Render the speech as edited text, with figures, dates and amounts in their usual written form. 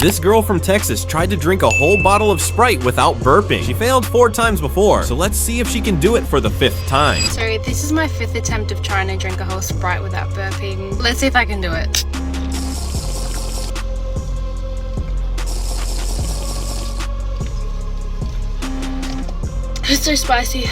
This girl from Texas tried to drink a whole bottle of Sprite without burping. She failed 4 times before, so let's see if she can do it for the 5th time. So this is my 5th attempt of trying to drink a whole Sprite without burping. Let's see if I can do it. It's so spicy.